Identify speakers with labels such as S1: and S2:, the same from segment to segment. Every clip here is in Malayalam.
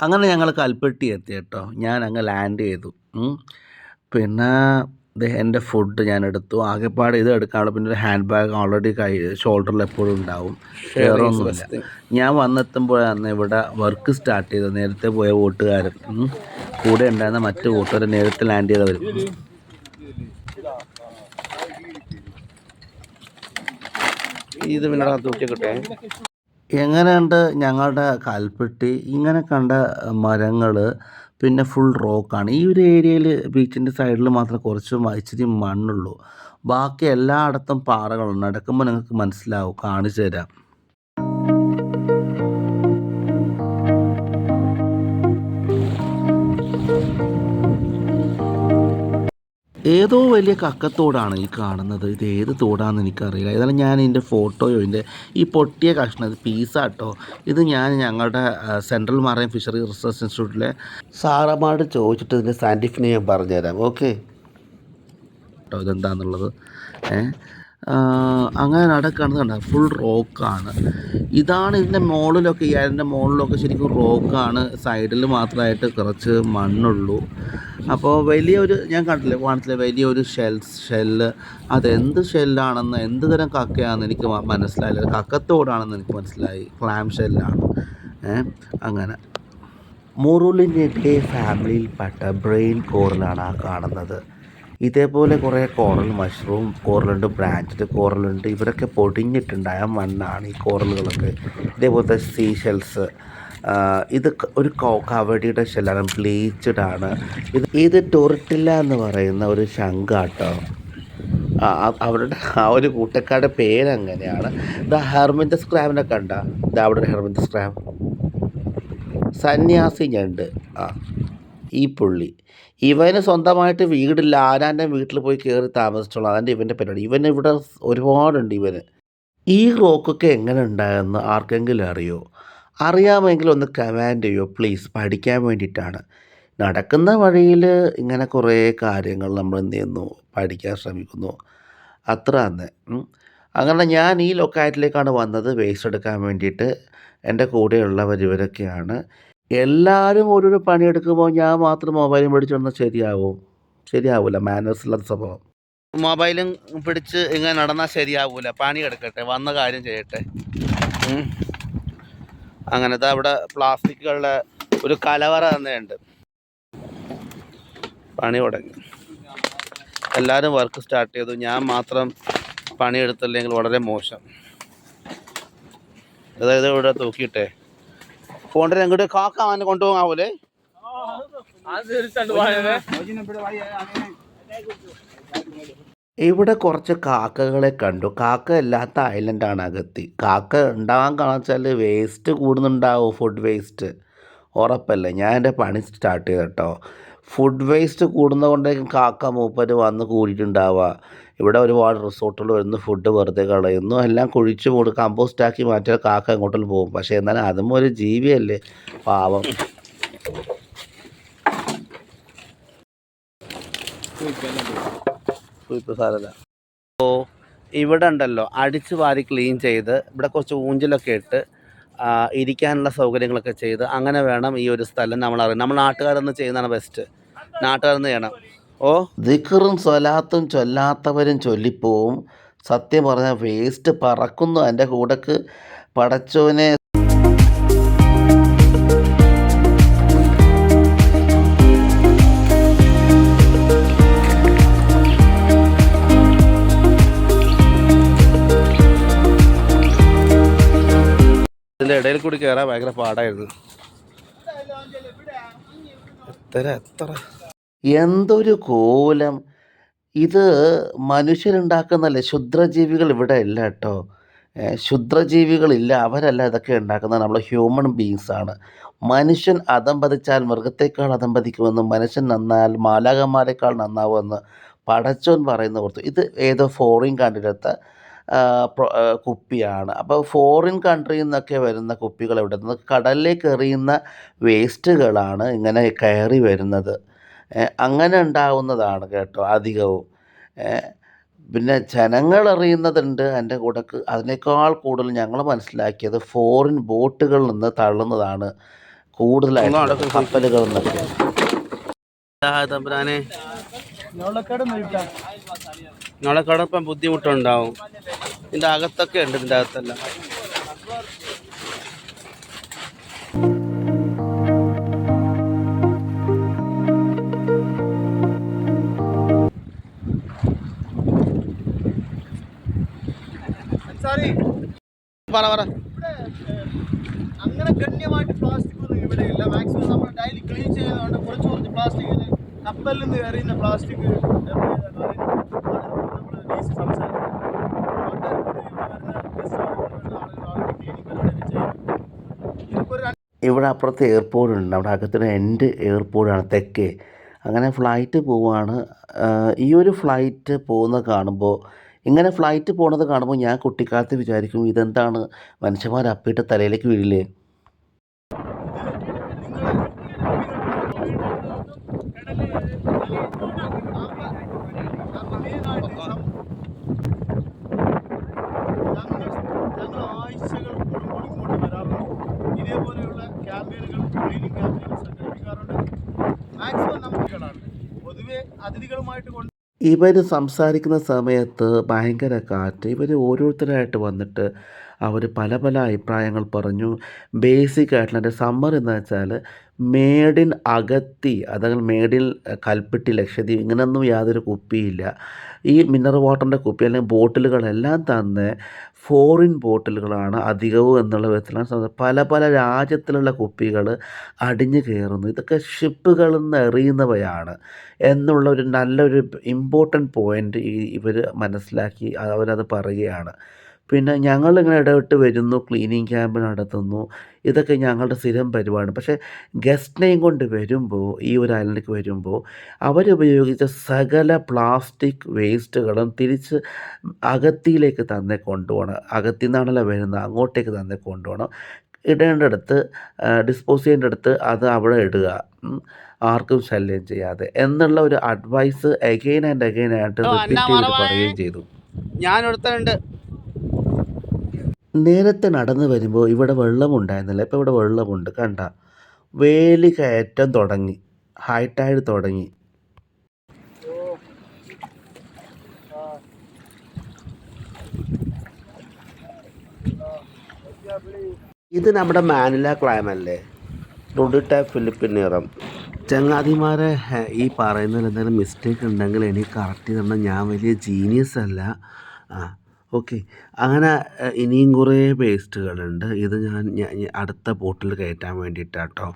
S1: അങ്ങനെ ഞങ്ങൾ കൽപ്പെട്ടി എത്തി കേട്ടോ. ഞാൻ അങ്ങ് ലാൻഡ് ചെയ്തു. പിന്നെ ദേ എൻ്റെ ഫുഡ് ഞാൻ എടുത്തു. ആകെപ്പാടെ ഇത് എടുക്കാനുള്ളൂ. പിന്നെ ഒരു ഹാൻഡ് ബാഗ് ഓൾറെഡി ഷോൾഡറിൽ എപ്പോഴും ഉണ്ടാവും. വേറെ ഒന്നുമില്ല. ഞാൻ വന്നെത്തുമ്പോഴാണ് ഇവിടെ വർക്ക് സ്റ്റാർട്ട് ചെയ്തത്. നേരത്തെ പോയ കൂട്ടുകാരൻ കൂടെ ഉണ്ടായിരുന്ന മറ്റു കൂട്ടുകാർ നേരത്തെ ലാൻഡ് ചെയ്തവരും. ഇത് പിന്നെ തൂക്കിക്കിട്ടെ. എങ്ങനെയുണ്ട് ഞങ്ങളുടെ കൽപ്പെട്ടി? ഇങ്ങനെ കണ്ട മരങ്ങൾ, പിന്നെ ഫുൾ റോക്കാണ്. ഈ ഒരു ഏരിയയിൽ ബീച്ചിൻ്റെ സൈഡിൽ മാത്രം കുറച്ച് ഇച്ചിരി മണ്ണുള്ളൂ. ബാക്കി എല്ലായിടത്തും പാറകളുണ്ട്. നടക്കുമ്പോൾ നിങ്ങൾക്ക് മനസ്സിലാവും, കാണിച്ചു തരാം. ഏതോ വലിയ കക്കത്തോടാണ് ഈ കാണുന്നത്. ഇത് ഏത് തോടാണെന്ന് എനിക്കറിയില്ല. ഏതായാലും ഞാൻ ഇതിൻ്റെ ഫോട്ടോയോ ഈ പൊട്ടിയ കഷ്ണം ഇത് പീസാട്ടോ. ഇത് ഞാൻ ഞങ്ങളുടെ സെൻട്രൽ മറൈൻ ഫിഷറി റിസർച്ച് ഇൻസ്റ്റിറ്റ്യൂട്ടിലെ സാറന്മാരോട് ചോദിച്ചിട്ട് ഇതിൻ്റെ സയൻറ്റിഫിക് നെയിം പറഞ്ഞുതരാം. ഓക്കെ കേട്ടോ, ഇതെന്താണെന്നുള്ളത്. അങ്ങനെ നടക്കുന്നത് കണ്ട ഫുൾ റോക്കാണ്. ഇതാണ് ഇതിൻ്റെ മുകളിലൊക്കെ, ഈ അതിൻ്റെ മുകളിലൊക്കെ ശരിക്കും റോക്കാണ്. സൈഡിൽ മാത്രമായിട്ട് കുറച്ച് മണ്ണുള്ളൂ. അപ്പോൾ വലിയൊരു, ഞാൻ കാണിച്ചില്ലേ വലിയൊരു ഷെല്ല്. അതെന്ത് ഷെല്ലാണെന്ന്, എന്ത് തരം കക്കയാണെന്ന് എനിക്ക് മനസ്സിലായില്ല. കക്കത്തോടാണെന്ന് എനിക്ക് മനസ്സിലായി. ക്ലാം ഷെല്ലാണ്. അങ്ങനെ മുറുലിനിഡേ ഫാമിലിയിൽപ്പെട്ട ബ്രെയിൻ കോറലാണ് ആ കാണുന്നത്. ഇതേപോലെ കുറേ കോറൽ മഷ്റൂം, കോറലുണ്ട്, ബ്രാഞ്ചഡ് കോറലുണ്ട്. ഇവരൊക്കെ പൊടിഞ്ഞിട്ടുണ്ടായ മണ്ണാണ് ഈ കോറലുകളൊക്കെ. ഇതേപോലത്തെ സീഷെൽസ്. ഇത് ഒരു കവടിയുടെ ഷെല്ലാണ്, ബ്ലീച്ചഡ് ആണ്. ഇത് ടൊറിട്ടില്ല എന്ന് പറയുന്ന ഒരു ശംഖാട്ടോ. അവരുടെ ആ ഒരു കൂട്ടക്കാരുടെ പേരങ്ങനെയാണ്. ദ ഹെർമിന്തസ് ക്രാബിനെ കണ്ട, ഇത് അവിടെ ഒരു ഹെർമിന്തസ് ക്രാബ്. സന്യാസി ഞണ്ട്. ഈ പുള്ളി, ഇവന് സ്വന്തമായിട്ട് വീടില്ല. ആരാൻ്റെ വീട്ടിൽ പോയി കയറി താമസിച്ചോളാം. അതെൻ്റെ ഇവൻ്റെ പരിപാടി. ഇവിടെ ഒരുപാടുണ്ട് ഇവന്. ഈ റോക്കൊക്കെ എങ്ങനെ ഉണ്ടായെന്ന് ആർക്കെങ്കിലും അറിയോ? അറിയാമെങ്കിൽ ഒന്ന് കമാൻഡ് ചെയ്യോ പ്ലീസ്, പഠിക്കാൻ വേണ്ടിയിട്ടാണ്. നടക്കുന്ന വഴിയിൽ ഇങ്ങനെ കുറേ കാര്യങ്ങൾ നമ്മൾ എന്ത് ചെയ്യുന്നു, പഠിക്കാൻ ശ്രമിക്കുന്നു, അത്ര തന്നെ. അങ്ങനെ ഞാൻ ഈ ലൊക്കാലിറ്റിയിലേക്കാണ് വന്നത് വേസ്റ്റ് എടുക്കാൻ വേണ്ടിയിട്ട്. എൻ്റെ കൂടെയുള്ളവർ ഇവരൊക്കെയാണ്. എല്ലാവരും ഓരോരോ പണിയെടുക്കുമ്പോൾ ഞാൻ മാത്രം മൊബൈലും പിടിച്ചൊന്നും ശരിയാവില്ല. മാനേഴ്സ് ഇല്ലാത്ത സ്വഭാവം. മൊബൈലും പിടിച്ച് ഇങ്ങനെ നടന്നാൽ ശരിയാവില്ല. പണിയെടുക്കട്ടെ, വന്ന കാര്യം ചെയ്യട്ടെ. അങ്ങനത്തെ അവിടെ പ്ലാസ്റ്റിക്കുകളുടെ ഒരു കലവറ തന്നെയുണ്ട്. പണി തുടങ്ങി. എല്ലാവരും വർക്ക് സ്റ്റാർട്ട് ചെയ്തു. ഞാൻ മാത്രം പണിയെടുത്തില്ലെങ്കിൽ വളരെ മോശം. അതായത് ഇവിടെ തൂക്കിയിട്ടേ കൊണ്ടുവരാൻ അങ്ങോട്ട് കാക്കാൻ കൊണ്ടുപോകാവൂലേ? ഇവിടെ കുറച്ച് കാക്കകളെ കണ്ടു. കാക്ക ഇല്ലാത്ത ഐലൻഡാണ് അഗത്തി. കാക്ക ഉണ്ടാകാൻ കാണിച്ചാൽ വേസ്റ്റ് കൂടുന്നുണ്ടാവും, ഫുഡ് വേസ്റ്റ്. ഉറപ്പല്ലേ? ഞാൻ എൻ്റെ പണി സ്റ്റാർട്ട് ചെയ്തു കേട്ടോ. ഫുഡ് വേസ്റ്റ് കൂടുന്നതുകൊണ്ടേക്കും കാക്ക മൂപ്പര് വന്ന് കൂടിയിട്ടുണ്ടാവുക. ഇവിടെ ഒരുപാട് റിസോർട്ടുകൾ വരുന്നു, ഫുഡ് വെറുതെ കളയുന്നു, എല്ലാം കുഴിച്ചു മൂടി കമ്പോസ്റ്റാക്കി മാറ്റിയാൽ കാക്ക എങ്ങോട്ടും പോകും. പക്ഷേ എന്നാലും അതും ഒരു ജീവിയല്ലേ, പാവം. സാരല്ല. അപ്പോൾ ഇവിടെ ഉണ്ടല്ലോ അടിച്ചു വാരി ക്ലീൻ ചെയ്ത് ഇവിടെ കുറച്ച് ഊഞ്ചലൊക്കെ ഇട്ട് ഇരിക്കാനുള്ള സൗകര്യങ്ങളൊക്കെ ചെയ്ത് അങ്ങനെ വേണം ഈ ഒരു സ്ഥലം നമ്മൾ അറിയാം. നമ്മൾ നാട്ടുകാരൊന്ന് ചെയ്യുന്നതാണ് ബെസ്റ്റ്. നാട്ടുകാരൊന്ന് ചെയ്യണം. ദിക്റും സ്വലാത്തും ചൊല്ലാത്തവരും ചൊല്ലിപ്പോവും. സത്യം പറഞ്ഞാൽ വേസ്റ്റ് പറക്കുന്നു എൻ്റെ കൂടക്ക്. പടച്ചോനെ, ഇതിൻ്റെ ഇടയിൽ കൂടി കയറാൻ ഭയങ്കര പാടായിരുന്നു. എത്ര എന്തൊരു കോലം! ഇത് മനുഷ്യരുണ്ടാക്കുന്നതല്ലേ. ക്ഷുദ്രജീവികൾ ഇവിടെ ഇല്ല കേട്ടോ. ക്ഷുദ്രജീവികളില്ല, അവരല്ല ഇതൊക്കെ ഉണ്ടാക്കുന്നത്. നമ്മൾ ഹ്യൂമൻ ബീങ്സാണ്. മനുഷ്യൻ അധംപതിച്ചാൽ മൃഗത്തേക്കാൾ അധംപതിക്കുമെന്നും മനുഷ്യൻ നന്നായാൽ മാലാഖമാരേക്കാൾ നന്നാവുമെന്ന് പടച്ചോൻ പറയുന്ന ഓർത്തു. ഇത് ഏതോ ഫോറിൻ കൺട്രിയിലത്തെ കുപ്പിയാണ്. അപ്പോൾ ഫോറിൻ കൺട്രിയിൽ നിന്നൊക്കെ വരുന്ന കുപ്പികൾ എവിടെ നിന്ന്? കടലിലേക്ക് എറിയുന്ന വേസ്റ്റുകളാണ് ഇങ്ങനെ കയറി വരുന്നത്. അങ്ങനെ ഉണ്ടാവുന്നതാണ് കേട്ടോ അധികവും. പിന്നെ ജനങ്ങൾ എറിയുന്നതുണ്ട് എൻ്റെ കൂടക്ക്. അതിനേക്കാൾ കൂടുതൽ ഞങ്ങൾ മനസ്സിലാക്കിയത് ഫോറിൻ ബോട്ടുകളിൽ നിന്ന് തള്ളുന്നതാണ് കൂടുതലായിട്ട് കപ്പലുകൾ എന്നൊക്കെ. തമ്പുരാനെ നാളെ കടപ്പം ബുദ്ധിമുട്ടുണ്ടാവും. ഇതിൻ്റെ അകത്തൊക്കെ ഉണ്ട്, ഇതിൻ്റെ അകത്തെല്ലാം.
S2: അങ്ങനെ ഗണ്യമായിട്ട് പ്ലാസ്റ്റിക് ഒന്നും ഇവിടെ ഇല്ല. മാക്സിമം നമ്മൾ ഡെയിലി ക്ലീൻ ചെയ്യുന്നതുകൊണ്ട് കുറച്ച് കുറച്ച് പ്ലാസ്റ്റിക് കപ്പലിൽ നിന്ന് എറിയുന്ന പ്ലാസ്റ്റിക്
S1: ഇവിടെ അപ്പുറത്ത് എയർപോർട്ടുണ്ട്, അവിടെ അകത്തിന് എൻ്റെ എയർപോർട്ടാണ് തെക്കേ. അങ്ങനെ ഫ്ലൈറ്റ് പോവുകയാണ്. ഈ ഒരു ഫ്ലൈറ്റ് പോകുന്നത് കാണുമ്പോൾ, ഇങ്ങനെ ഫ്ലൈറ്റ് പോകുന്നത് കാണുമ്പോൾ ഞാൻ കുട്ടിക്കാലത്ത് വിചാരിക്കും ഇതെന്താണ് മനുഷ്യന്മാർ അപ്പിയിട്ട് തലയിലേക്ക് വീഴില്ലേ.
S2: ഇതേപോലെയുള്ള ക്യാമ്പയിനുകൾ, ട്രെയിനിങ് ക്യാമ്പയിനുകൾ സംഘടിപ്പിക്കാറുണ്ട്. മാക്സിമം നമുക്കുകളാണ് പൊതുവെ അതിഥികളുമായിട്ട് കൊണ്ട്
S1: ഇവർ സംസാരിക്കുന്ന സമയത്ത് ഭയങ്കര കാറ്റ്. ഇവർ ഓരോരുത്തരായിട്ട് വന്നിട്ട് അവർ പല പല അഭിപ്രായങ്ങൾ പറഞ്ഞു. ബേസിക് ആയിട്ടുള്ള എൻ്റെ സമ്മർ എന്ന് വെച്ചാൽ മേഡ് ഇൻ അഗത്തി, അതായത് മേഡ് ഇൻ കൽപ്പെട്ടി ലക്ഷദ്വീപ്, ഇങ്ങനെയൊന്നും യാതൊരു കുപ്പിയില്ല. ഈ മിനറൽ വാട്ടറിൻ്റെ കുപ്പി അല്ലെങ്കിൽ ബോട്ടിലുകളെല്ലാം തന്നെ ഫോറിൻ ബോട്ടിലുകളാണ് അധികവും എന്നുള്ള വിധത്തിലാണ്. പല പല രാജ്യത്തിലുള്ള കുപ്പികൾ അടിഞ്ഞു കയറുന്നു. ഇതൊക്കെ ഷിപ്പുകളിൽ നിന്ന് എറിയുന്നവയാണ് എന്നുള്ള ഒരു നല്ലൊരു ഇമ്പോർട്ടൻ്റ് പോയിൻ്റ് ഇവർ മനസ്സിലാക്കി അവരത് പറയുകയാണ്. പിന്നെ ഞങ്ങളിങ്ങനെ ഇടവിട്ട് വരുന്നു, ക്ലീനിങ് ക്യാമ്പ് നടത്തുന്നു. ഇതൊക്കെ ഞങ്ങളുടെ സ്ഥിരം പരിപാടി. പക്ഷേ ഗസ്റ്റിനെയും കൊണ്ട് വരുമ്പോൾ, ഈ ഒരു ഐലൻഡിലേക്ക് വരുമ്പോൾ അവരുപയോഗിച്ച സകല പ്ലാസ്റ്റിക് വേസ്റ്റുകളും തിരിച്ച് അകത്തിയിലേക്ക് തന്നെ കൊണ്ടുപോകണം. അകത്തിൽ നിന്നാണല്ലോ വരുന്നത്, അങ്ങോട്ടേക്ക് തന്നെ കൊണ്ടുപോകണം. ഇടേണ്ടടുത്ത് ഡിസ്പോസ് ചെയ്യേണ്ടടുത്ത് അത് അവിടെ ഇടുക, ആർക്കും ശല്യം ചെയ്യാതെ എന്നുള്ള ഒരു അഡ്വൈസ് അഗെയിൻ ആൻഡ് അഗെയിൻ ആയിട്ട് റിപ്പീറ്റ് ചെയ്ത് പറയുകയും ചെയ്തു.
S2: ഞാനൊരുത്തനുണ്ട്.
S1: നേരത്തെ നടന്നു വരുമ്പോൾ ഇവിടെ വെള്ളമുണ്ടായിരുന്നില്ല, ഇപ്പോൾ ഇവിടെ വെള്ളമുണ്ട്. കണ്ട, വേലി കയറ്റം തുടങ്ങി, ഹൈറ്റൈഡ് തുടങ്ങി. ഇത് നമ്മുടെ മാനില ക്ലൈം അല്ലേ, റുഡിറ്റ ഫിലിപ്പിൻ നിറം. ചങ്ങാതിമാരെ, ഈ പറയുന്നതിൽ എന്തെങ്കിലും മിസ്റ്റേക്ക് ഉണ്ടെങ്കിൽ എനിക്ക് കറക്റ്റ് ചെയ്തണം. ഞാൻ വലിയ ജീനിയസ് അല്ല. ഓക്കെ. അങ്ങനെ ഇനിയും കുറേ വേസ്റ്റുകളുണ്ട്. ഇത് ഞാൻ അടുത്ത ബോട്ടിൽ കയറ്റാൻ വേണ്ടിയിട്ടാട്ടോ.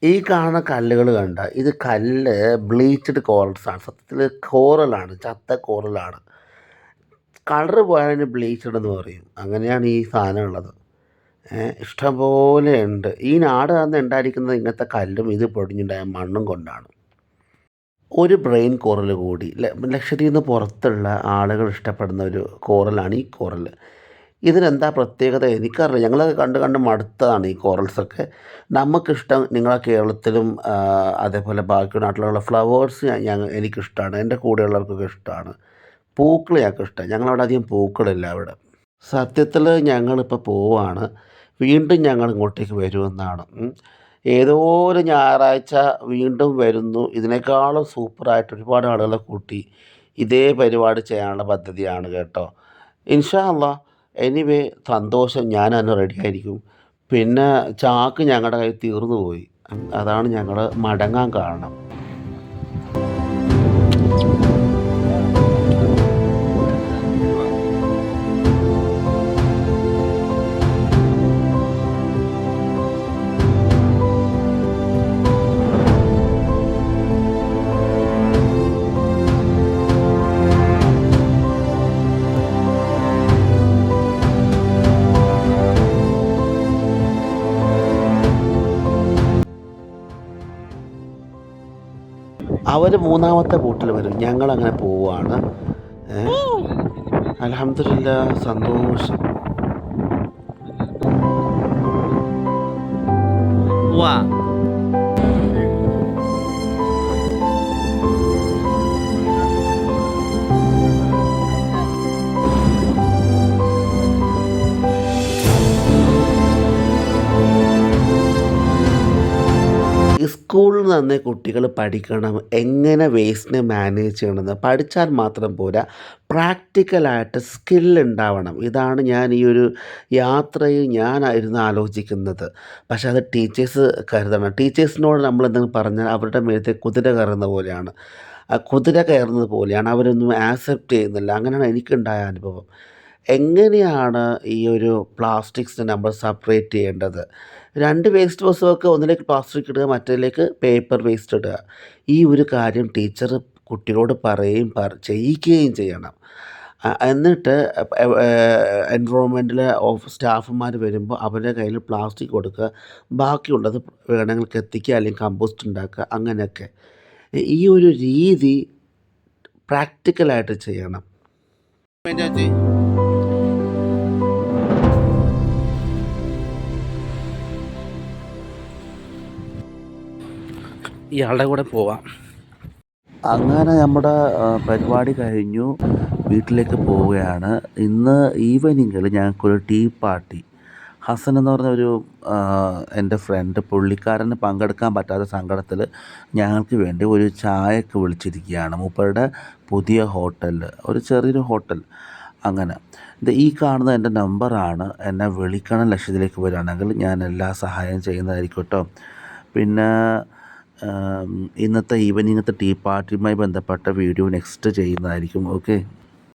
S1: ഈ കാണുന്ന കല്ലുകൾ കണ്ട, ഇത് കല്ല് ബ്ലീച്ച്ഡ് കോറൽസാണ്. സത്യത്തിൽ കോറലാണ്, ചത്ത കോറലാണ്. കളറ് പോയാൽ ബ്ലീച്ച്ഡ് എന്ന് പറയും. അങ്ങനെയാണ് ഈ സാധനം ഉള്ളത്. ഇഷ്ടംപോലെ ഉണ്ട്. ഈ നാട് അന്ന് ഉണ്ടായിരിക്കുന്നത് ഇങ്ങനത്തെ കല്ലും ഇത് പൊടിഞ്ഞുണ്ടായ മണ്ണും കൊണ്ടാണ്. ഒരു ബ്രെയിൻ കോറൽ കൂടി, ലക്ഷദ്വീപിൽ നിന്ന് പുറത്തുള്ള ആളുകൾ ഇഷ്ടപ്പെടുന്ന ഒരു കോറലാണ് ഈ കോറൽ. ഇതിനെന്താ പ്രത്യേകത എനിക്കറിയില്ല. ഞങ്ങളൊക്കെ കണ്ട് കണ്ട് മടുത്തതാണ് ഈ കോറൽസൊക്കെ. നമുക്കിഷ്ടം നിങ്ങളെ കേരളത്തിലും അതേപോലെ ബാക്കി നാട്ടിലുള്ള ഫ്ലവേഴ്സ് എനിക്കിഷ്ടമാണ്, എൻ്റെ കൂടെയുള്ളവർക്കൊക്കെ ഇഷ്ടമാണ്. പൂക്കൾ ഞങ്ങൾക്ക് ഇഷ്ടമാണ്. ഞങ്ങളവിടെ അധികം പൂക്കളില്ല അവിടെ. സത്യത്തിൽ ഞങ്ങളിപ്പോൾ പോവാണ്, വീണ്ടും ഞങ്ങൾ ഇങ്ങോട്ടേക്ക് വരുമെന്നാണ്. ഏതോ ഒരു ഞായറാഴ്ച വീണ്ടും വരുന്നു. ഇതിനേക്കാളും സൂപ്പറായിട്ട് ഒരുപാട് ആളുകളെ കൂട്ടി ഇതേ പരിപാടി ചെയ്യാനുള്ള പദ്ധതിയാണ് കേട്ടോ. ഇൻഷാ അള്ളാ. എനിവേ സന്തോഷം, ഞാൻ അതിന് റെഡി ആയിരിക്കും. പിന്നെ ചാക്ക് ഞങ്ങളുടെ കയ്യിൽ തീർന്നു പോയി, അതാണ് ഞങ്ങൾ മടങ്ങാൻ കാരണം. അവർ മൂന്നാമത്തെ ബോട്ടിൽ വരും, ഞങ്ങളങ്ങനെ പോവുകയാണ്. അൽഹംദുലില്ലാഹ്, സന്തോഷം. വാ സ്കൂളിൽ നിന്ന് കുട്ടികൾ പഠിക്കണം എങ്ങനെ വേസ്റ്റിനെ മാനേജ് ചെയ്യണമെന്ന്. പഠിച്ചാൽ മാത്രം പോരാ, പ്രാക്ടിക്കലായിട്ട് സ്കില്ലുണ്ടാവണം. ഇതാണ് ഞാൻ ഈ ഒരു യാത്രയിൽ ഞാനായിരുന്നു ആലോചിക്കുന്നത്. പക്ഷെ അത് ടീച്ചേഴ്സ് കരുതണം. ടീച്ചേഴ്സിനോട് നമ്മളെന്തെങ്കിലും പറഞ്ഞാൽ അവരുടെ മേലത്തെ കുതിര കയറുന്ന പോലെയാണ്. കുതിര കയറുന്നത് പോലെയാണ്. അവരൊന്നും ആക്സെപ്റ്റ് ചെയ്യുന്നില്ല. അങ്ങനെയാണ് എനിക്കുണ്ടായ അനുഭവം. എങ്ങനെയാണ് ഈ ഒരു പ്ലാസ്റ്റിക്സിനെ നമ്മൾ സെപ്പറേറ്റ് ചെയ്യേണ്ടത്? 2 വേസ്റ്റ് ബസ്സുമൊക്കെ ഒന്നിലേക്ക് പ്ലാസ്റ്റിക് ഇടുക, മറ്റേതിലേക്ക് പേപ്പർ വേസ്റ്റ് ഇടുക. ഈ ഒരു കാര്യം ടീച്ചർ കുട്ടികളോട് പറയുകയും ചെയ്യിക്കുകയും ചെയ്യണം. എന്നിട്ട് എൻവയോൺമെൻറ്റിലെ സ്റ്റാഫുമാർ വരുമ്പോൾ അവരുടെ കയ്യിൽ പ്ലാസ്റ്റിക് കൊടുക്കുക. ബാക്കിയുള്ളത് വേണമെങ്കിൽ കത്തിക്കുക അല്ലെങ്കിൽ കമ്പോസ്റ്റ് ഉണ്ടാക്കുക, അങ്ങനെയൊക്കെ. ഈ ഒരു രീതി പ്രാക്ടിക്കലായിട്ട് ചെയ്യണം. ഇയാളുടെ കൂടെ പോവാം. അങ്ങനെ നമ്മുടെ പരിപാടി കഴിഞ്ഞു, വീട്ടിലേക്ക് പോവുകയാണ്. ഇന്ന് ഈവനിങ്ങിൽ ഞങ്ങൾക്കൊരു ടീ പാർട്ടി. ഹസൻ എന്ന് പറഞ്ഞ ഒരു എൻ്റെ ഫ്രണ്ട്, പുള്ളിക്കാരന് പങ്കെടുക്കാൻ പറ്റാത്ത സങ്കടത്തിൽ ഞങ്ങൾക്ക് വേണ്ടി ഒരു ചായക്ക് വിളിച്ചിരിക്കുകയാണ്. മൂപ്പരുടെ പുതിയ ഹോട്ടലിൽ, ഒരു ചെറിയൊരു ഹോട്ടൽ. അങ്ങനെ ഈ കാണുന്ന എൻ്റെ നമ്പറാണ്. എന്നെ വിളിക്കണം, ലക്ഷ്യത്തിലേക്ക് വരികയാണെങ്കിൽ ഞാൻ എല്ലാ സഹായം ചെയ്യുന്നതായിരിക്കും കേട്ടോ. പിന്നെ ഇന്നത്തെ ഈവനിങ്ങത്തെ ടീ പാർട്ടിയുമായി ബന്ധപ്പെട്ട വീഡിയോ നെക്സ്റ്റ് ചെയ്യുന്നതായിരിക്കും. ഓക്കെ.